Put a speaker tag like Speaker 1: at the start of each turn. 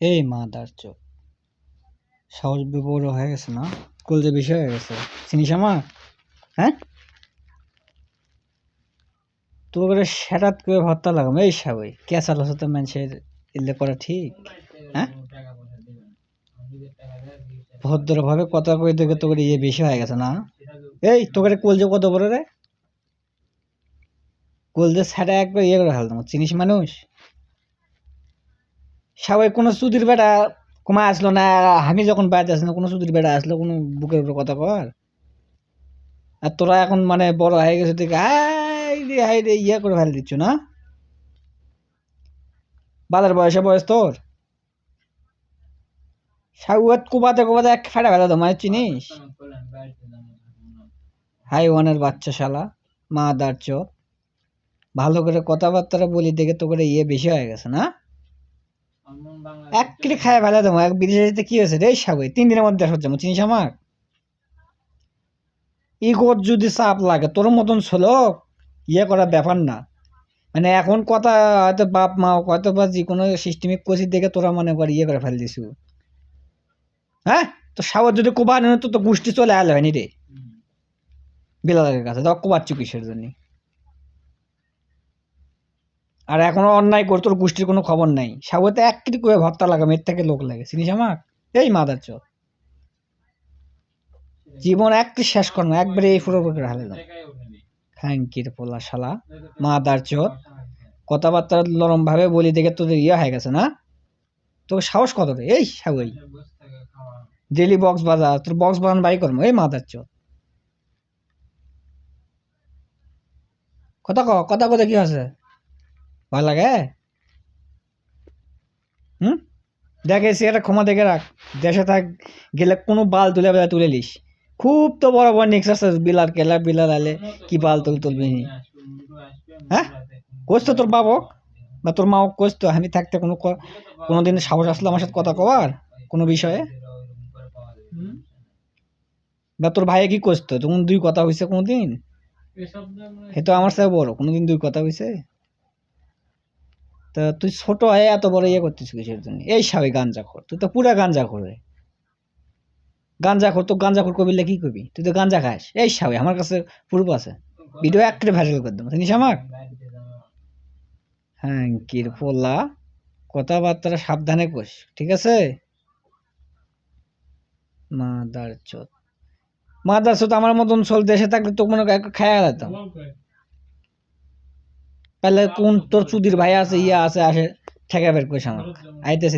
Speaker 1: এই মাদার চোদ, সাহস বড় হয়ে গেছে না? কলজে বেশি হয়ে গেছে। চিনিস আমার? হ্যাঁ, তো করে সেটাত করে ভর্তা লাগাম। এই সাবই কেঁচাল হচ্ছে তো মানুষের এলে করা ঠিক? হ্যাঁ, ভদ্রভাবে কথা কই দেখে তোকে ইয়ে বেশি হয়ে গেছে না? এই তোকে কলজে কত বড় রে? কলজে সেটা একবার ইয়ে করে ফেলতাম। চিনিস মানুষ? সবাই কোনো চুদির বেটা কমা আসলো না, আমি যখন বাড়িতে আসি না কোনো চুদির বেটা আসলো কোনো বুকের উপরে কথা কর। আর তোরা এখন মানে বড় হয়ে গেছে দেখে হাই রে ইয়ে করে ফেলে দিচ্ছ না? বাজার বয়স তোর সাউয়াত কোবাতে কোবাতে এক ফাটা ফেলা তো মানে চিনিস? হাই ওয়ানের বাচ্চা শালা মা দার চোদ, ভালো করে কথাবার্তা বলি দেখে তো করে ইয়ে বেশি হয়ে গেছে না? এক কিলো খায় ফেলা দেবো। এক বিদেশে যেতে কি হয়েছে রে সাবই 3 দিনের মধ্যে দেশ যাবো। চিনিস আমার? ইগোর যদি চাপ লাগে তোর মতন ছোলক ইয়ে করার ব্যাপার না। মানে এখন কথা হয়তো বাপ মা হয়তো বা যে কোনো সিস্টেমিক কোচিং দেখে তোরা মনে কর ইয়ে করে ফেল দিছু। হ্যাঁ, তো সাবর যদি কোবা নেই তো গোষ্ঠী চলে আলো হয়নি রে বিলালের কাছে, তো কোবাচ্ছু কিসের জন্য? আর এখনো অন্যায় করে তোর গোষ্ঠীর কোনো খবর নাই। সাবতে এক কিটি করে ভর্তা লাগা মেয়ের থেকে লোক লাগে। চিনিস আমার? এই মাদার চোদ, জীবন একটি শেষ কর্ম একবারে এই ফুটো করে হালে দাও। খাঙ্কির পোলা শালা মাদার চোদ, কথাবার্তা নরম ভাবে বলি দেখে তোদের ইয়ে হয়ে গেছে না? তোর সাহস কত রে? এই সাবই ডেলি বক্স বাজা, তোর বক্স বাজান বাই করবো। এই মাদার চোদ, কথা কথা কি আছে? ভয় লাগে? হুম, দেখে সিগারেট ক্ষমা দেখে রাখ। দেশে থাক গেলে কোনো বাল তুলে বেলা তুলে লিস। খুব তো বড় বড় নিক্স আছে, বিলাল কেলা বিলাল আলে কি বাল তুলবি? হ্যাঁ, কোচ তো তোর বাবক বা তোর মা কোচ তো আমি থাকতে কোনোদিন সাহস আসলো আমার সাথে কথা কওয়ার কোনো বিষয়ে? বা তোর ভাইয়ে কি করতো তখন দুই কথা হয়েছে কোনোদিন? এ তো আমার সাথে বড়, কোনোদিন দুই কথা হয়েছে? তা তুই ছোট হয়ে এত বড় ইয়ে করতেছিস কিসের জন্য? এই সাবে গাঞ্জা খোর, তুই তো পুরা গাঞ্জা খোর। গাঞ্জা খোর তো গাঞ্জা খোর কবিলে কি কবি? তুই তো গাঞ্জা খাস। এই সাবে আমার কাছে প্রুফ আছে, ভিডিও একটা ভাইরাল করে দেবো। জানিস আমার? হ্যাঁ কির পোলা, কথাবার্তা সাবধানে কোস, ঠিক আছে? মাদার চোদ, মাদার চোদ আমার মতন চল দেশে থাকলে তো মনে খায়া যেতাম। তাহলে কোন তোর চুদির ভাই আছে ইয়া আছে আসে ঠেকা বের করিস আমার আইতেছে।